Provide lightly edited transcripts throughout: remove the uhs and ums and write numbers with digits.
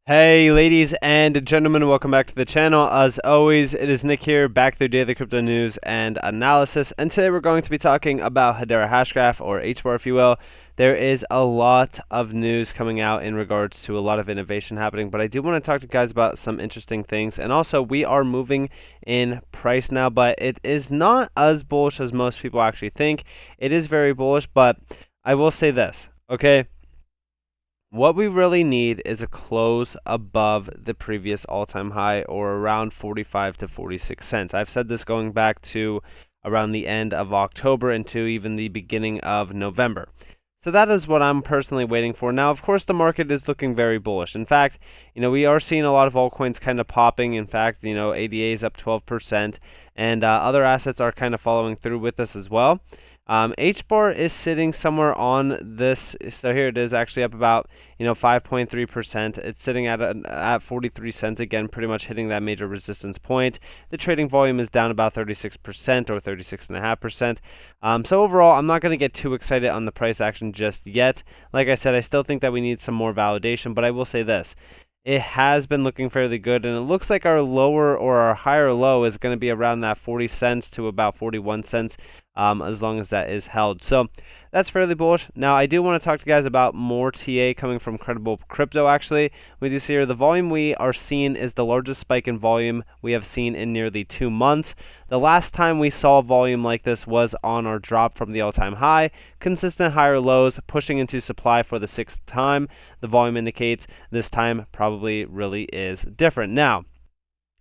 Hey ladies and gentlemen, welcome back to the channel. As always, it is Nick here, back through daily crypto news and analysis, and today we're going to be talking about Hedera Hashgraph, or Hbar if you will. There is a lot of news coming out in regards to a lot of innovation happening, but I do want to talk to you guys about some interesting things, and also we are moving in price now, but it is not as bullish as most people actually think. It is very bullish, but I will say this, okay? What we really need is a close above the previous all-time high, or around 45 to 46 cents. I've said this going back to around the end of October into even the beginning of November. So that is what I'm personally waiting for. Now, of course, the market is looking very bullish. In fact, we are seeing a lot of altcoins kind of popping. In fact, ADA is up 12%, and other assets are kind of following through with this as well. HBAR is sitting somewhere on this, so here it is, actually up about 5.3%. It's sitting at 43 cents again, pretty much hitting that major resistance point. The trading volume is down about 36% or 36.5%. So overall, I'm not going to get too excited on the price action just yet. Like I said, I still think that we need some more validation, but I will say this. It has been looking fairly good, and it looks like our lower or our higher low is going to be around that 40 cents to about 41 cents, as long as that is held. So that's fairly bullish. Now, I do want to talk to you guys about more TA coming from Credible Crypto, actually. We do see here the volume we are seeing is the largest spike in volume we have seen in nearly 2 months. The last time we saw volume like this was on our drop from the all-time high. Consistent higher lows, pushing into supply for the 6th time. The volume indicates this time probably really is different. Now,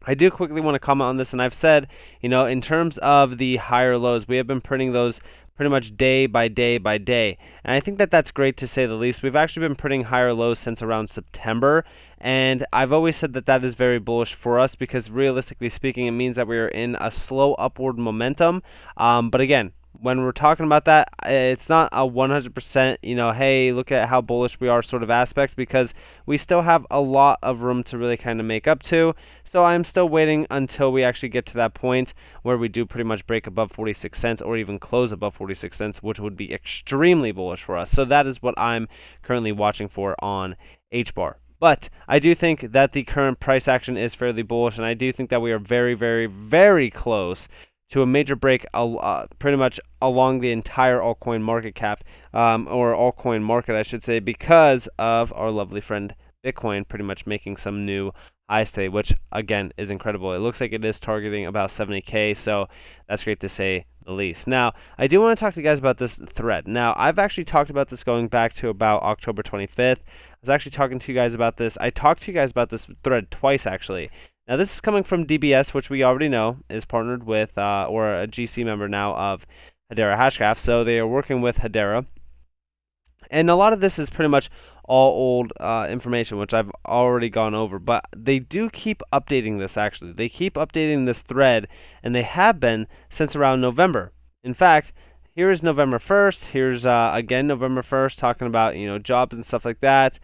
I do quickly want to comment on this, and I've said, in terms of the higher lows, we have been printing those pretty much day by day by day. And I think that that's great to say the least. We've actually been printing higher lows since around September, and I've always said that that is very bullish for us because realistically speaking, it means that we are in a slow upward momentum. But again, when we're talking about that, it's not a 100%, hey, look at how bullish we are sort of aspect, because we still have a lot of room to really kind of make up to. So I'm still waiting until we actually get to that point where we do pretty much break above 46 cents or even close above 46 cents, which would be extremely bullish for us. So that is what I'm currently watching for on HBAR. But I do think that the current price action is fairly bullish, and I do think that we are very, very, very close to a major break pretty much along the entire altcoin market cap, or altcoin market, I should say, because of our lovely friend Bitcoin pretty much making some new highs today, which again is incredible. It looks like it is targeting about 70K, so that's great to say the least. Now, I do want to talk to you guys about this thread. Now, I've actually talked about this going back to about October 25th. I was actually talking to you guys about this. I talked to you guys about this thread twice, actually. Now, this is coming from DBS, which we already know is partnered with, or a GC member now of Hedera Hashgraph. So they are working with Hedera. And a lot of this is pretty much all old information, which I've already gone over. But they do keep updating this, actually. They keep updating this thread, and they have been since around November. In fact, here is November 1st. Here's, again, November 1st, talking about, jobs and stuff like that.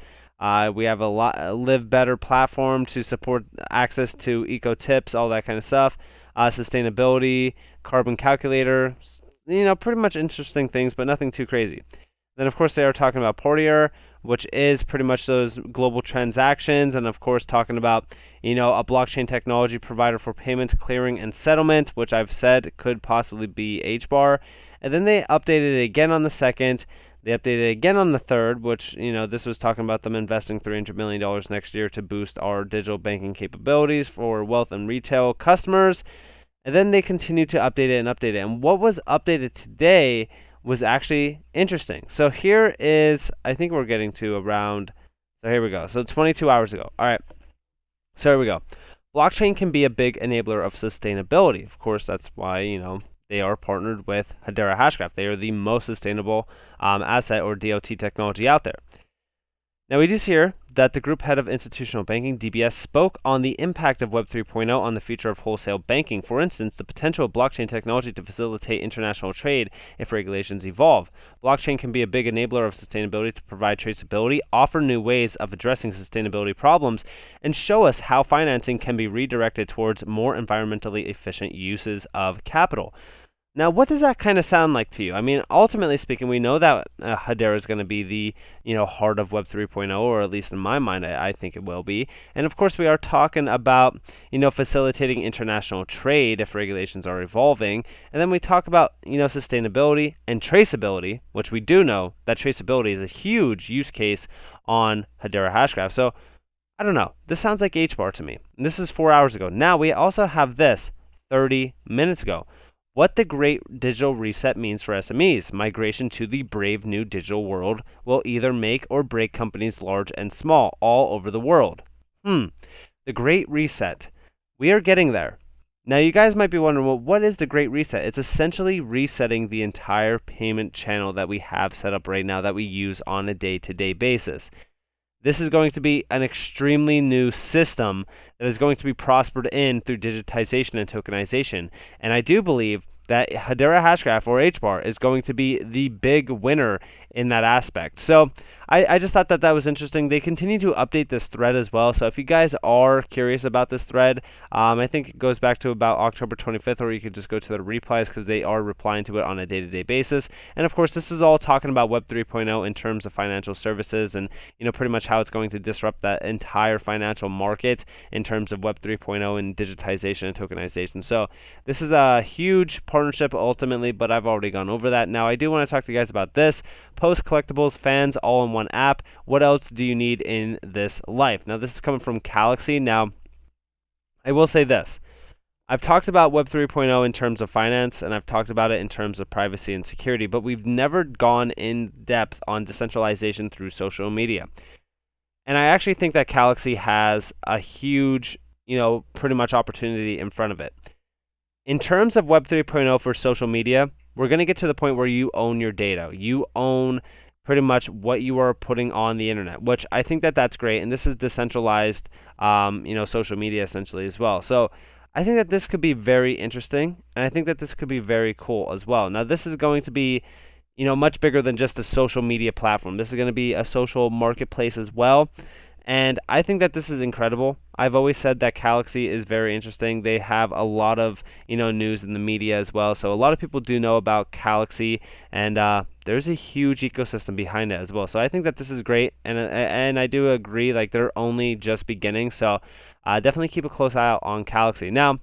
We have a Live Better platform to support access to eco tips, all that kind of stuff. Sustainability, carbon calculator, pretty much interesting things, but nothing too crazy. Then, of course, they are talking about Portier, which is pretty much those global transactions, and of course, talking about a blockchain technology provider for payments, clearing, and settlement, which I've said could possibly be HBAR. And then they updated it again on the 2nd. They updated it again on the 3rd, which, this was talking about them investing $300 million next year to boost our digital banking capabilities for wealth and retail customers. And then they continued to update it and update it. And what was updated today was actually interesting. So here is, I think we're getting to around, so here we go. So 22 hours ago. All right. So here we go. Blockchain can be a big enabler of sustainability. Of course, that's why, they are partnered with Hedera Hashgraph. They are the most sustainable asset or DOT technology out there. Now, we just hear that the group head of institutional banking, DBS, spoke on the impact of Web 3.0 on the future of wholesale banking. For instance, the potential of blockchain technology to facilitate international trade if regulations evolve. Blockchain can be a big enabler of sustainability to provide traceability, offer new ways of addressing sustainability problems, and show us how financing can be redirected towards more environmentally efficient uses of capital. Now, what does that kind of sound like to you? I mean, ultimately speaking, we know that Hedera is going to be the heart of Web 3.0, or at least in my mind, I think it will be. And of course, we are talking about facilitating international trade if regulations are evolving. And then we talk about sustainability and traceability, which we do know that traceability is a huge use case on Hedera Hashgraph. So I don't know. This sounds like Hbar to me. And this is 4 hours ago. Now we also have this 30 minutes ago. What the great digital reset means for SMEs. Migration to the brave new digital world will either make or break companies large and small all over the world. The great reset. We are getting there. Now you guys might be wondering, well, what is the great reset? It's essentially resetting the entire payment channel that we have set up right now that we use on a day-to-day basis. This is going to be an extremely new system that is going to be prospered in through digitization and tokenization. And I do believe that Hedera Hashgraph, or Hbar, is going to be the big winner in that aspect. So I just thought that that was interesting. They continue to update this thread as well. So if you guys are curious about this thread, I think it goes back to about October 25th, or you could just go to the replies because they are replying to it on a day-to-day basis. And of course, this is all talking about Web 3.0 in terms of financial services and pretty much how it's going to disrupt that entire financial market in terms of Web 3.0 and digitization and tokenization. So this is a huge partnership ultimately, but I've already gone over that. Now I do want to talk to you guys about this. Post collectibles, fans, all in one app. What else do you need in this life? Now this is coming from Galaxy. Now I will say this. I've talked about Web 3.0 in terms of finance, and I've talked about it in terms of privacy and security, but we've never gone in depth on decentralization through social media. And I actually think that Galaxy has a huge, pretty much opportunity in front of it. In terms of Web 3.0 for social media, we're going to get to the point where you own your data. You own pretty much what you are putting on the internet, which I think that that's great. And this is decentralized, social media essentially as well. So I think that this could be very interesting, and I think that this could be very cool as well. Now, this is going to be, much bigger than just a social media platform. This is going to be a social marketplace as well. And I think that this is incredible. I've always said that Galaxy is very interesting. They have a lot of, news in the media as well. So a lot of people do know about Galaxy, and there's a huge ecosystem behind it as well. So I think that this is great, and I do agree, like they're only just beginning. So definitely keep a close eye out on Galaxy. Now,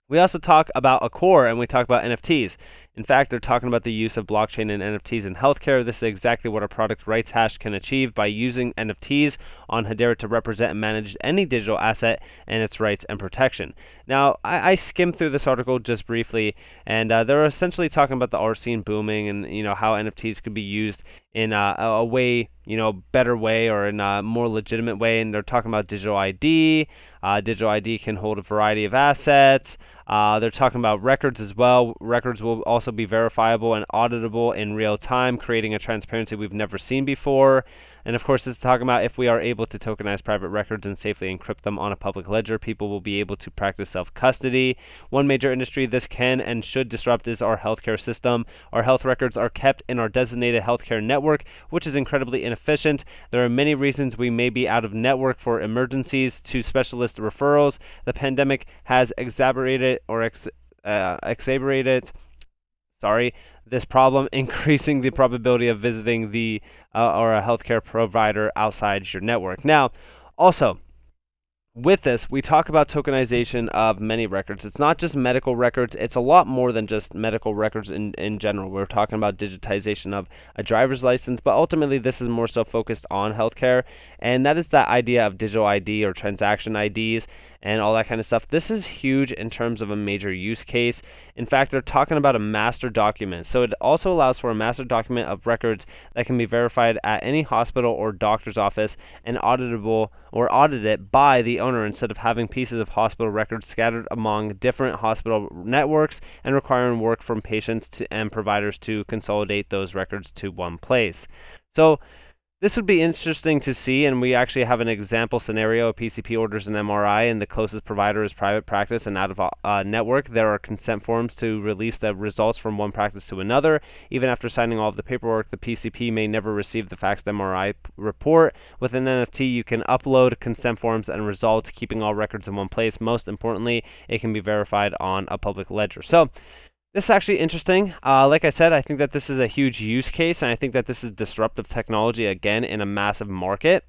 we also talk about a core, and we talk about NFTs. In fact, they're talking about the use of blockchain and NFTs in healthcare. This is exactly what a product rights hash can achieve by using NFTs on Hedera to represent and manage any digital asset and its rights and protection. Now, I skimmed through this article just briefly, and they're essentially talking about the art scene booming and how NFTs could be used in a way, better way, or in a more legitimate way. And they're talking about digital ID. Digital ID can hold a variety of assets. They're talking about records as well. Records will also be verifiable and auditable in real time, creating a transparency we've never seen before. And of course, it's talking about if we are able to tokenize private records and safely encrypt them on a public ledger, people will be able to practice self-custody. One major industry this can and should disrupt is our healthcare system. Our health records are kept in our designated healthcare network, which is incredibly inefficient. There are many reasons we may be out of network, for emergencies to specialist referrals. The pandemic has exacerbated this problem, increasing the probability of visiting the or a healthcare provider outside your network. Now, also, with this, we talk about tokenization of many records. It's not just medical records. It's a lot more than just medical records in general. We're talking about digitization of a driver's license, but ultimately this is more so focused on healthcare, and that is that idea of digital ID or transaction IDs and all that kind of stuff. This is huge in terms of a major use case. In fact, they're talking about a master document. So it also allows for a master document of records that can be verified at any hospital or doctor's office and auditable or audited by the owner, instead of having pieces of hospital records scattered among different hospital networks and requiring work from patients and providers to consolidate those records to one place. So this would be interesting to see, and we actually have an example scenario. A PCP orders an MRI, and the closest provider is private practice and out of network. There are consent forms to release the results from one practice to another. Even after signing all of the paperwork, the PCP may never receive the faxed MRI report. With an NFT, you can upload consent forms and results, keeping all records in one place. Most importantly, it can be verified on a public ledger. So This is actually interesting. Like I said, I think that this is a huge use case, and I think that this is disruptive technology again in a massive market.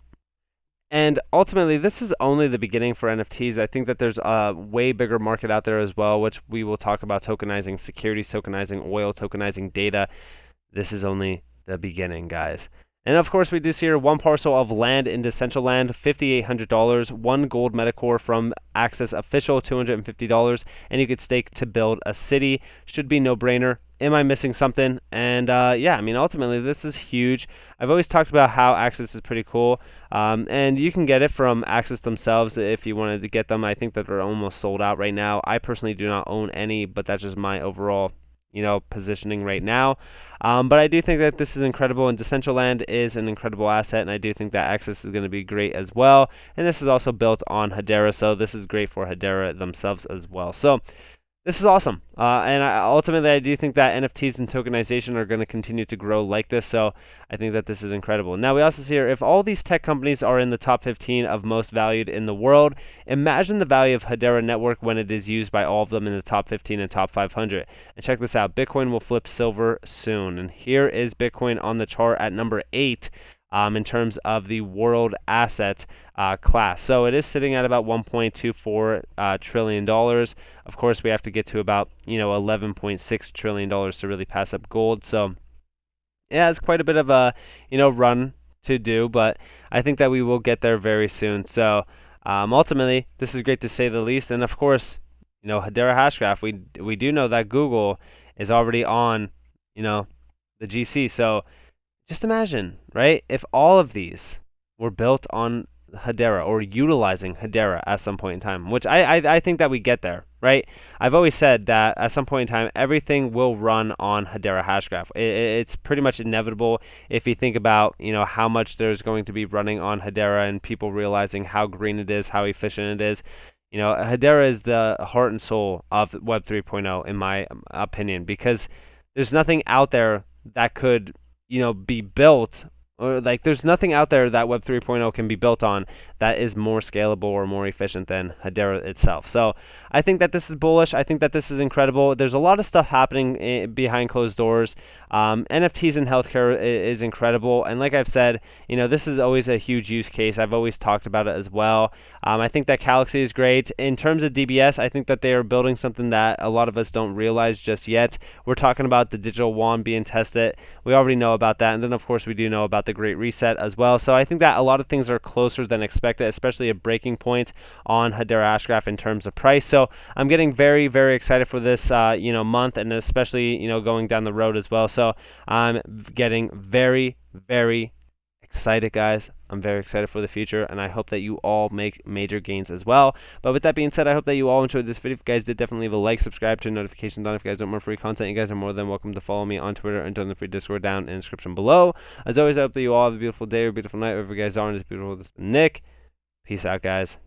And ultimately, this is only the beginning for NFTs. I think that there's a way bigger market out there as well, which we will talk about: tokenizing securities, tokenizing oil, tokenizing data. This is only the beginning, guys. And of course, we do see here one parcel of land in Decentraland, $5,800, one gold metacore from NCashOfficial, $250, and you could stake to build a city. Should be no brainer. Am I missing something? And yeah, I mean, ultimately, this is huge. I've always talked about how Axis is pretty cool, and you can get it from Axis themselves if you wanted to get them. I think that they're almost sold out right now. I personally do not own any, but that's just my overall positioning right now. But I do think that this is incredible, and Decentraland is an incredible asset, and I do think that Axis is going to be great as well. And this is also built on Hedera, so this is great for Hedera themselves as well. So this is awesome. And ultimately, I do think that NFTs and tokenization are going to continue to grow like this. So I think that this is incredible. Now, we also see here, if all these tech companies are in the top 15 of most valued in the world, imagine the value of Hedera network when it is used by all of them in the top 15 and top 500. And check this out. Bitcoin will flip silver soon. And here is Bitcoin on the chart at number 8. In terms of the world asset class. So it is sitting at about $1.24 trillion. Of course, we have to get to about $11.6 trillion to really pass up gold. So yeah, it's quite a bit of a run to do, but I think that we will get there very soon. So ultimately, this is great to say the least. And of course, Hedera Hashgraph, we do know that Google is already on the GC. So just imagine, right? If all of these were built on Hedera or utilizing Hedera at some point in time, which I think that we get there, right? I've always said that at some point in time, everything will run on Hedera Hashgraph. It's pretty much inevitable if you think about, how much there's going to be running on Hedera and people realizing how green it is, how efficient it is. Hedera is the heart and soul of Web 3.0, in my opinion, because there's nothing out there that could be built, or like there's nothing out there that Web 3.0 can be built on that is more scalable or more efficient than Hedera itself. So I think that this is bullish. I think that this is incredible. There's a lot of stuff happening behind closed doors. NFTs in healthcare is incredible. And like I've said, this is always a huge use case. I've always talked about it as well. I think that Galaxy is great. In terms of DBS, I think that they are building something that a lot of us don't realize just yet. We're talking about the digital wand being tested. We already know about that. And then, of course, we do know about the Great Reset as well. So I think that a lot of things are closer than expected, especially a breaking point on Hedera Hashgraph in terms of price. So I'm getting very, very excited for this, month, and especially, going down the road as well. So I'm getting very, very excited, guys. I'm very excited for the future, and I hope that you all make major gains as well. But with that being said, I hope that you all enjoyed this video. If you guys did, definitely leave a like, subscribe, turn notifications on. If you guys want more free content, you guys are more than welcome to follow me on Twitter and join the free Discord down in the description below. As always, I hope that you all have a beautiful day or a beautiful night, wherever you guys are, and it's beautiful. This is Nick. Peace out, guys.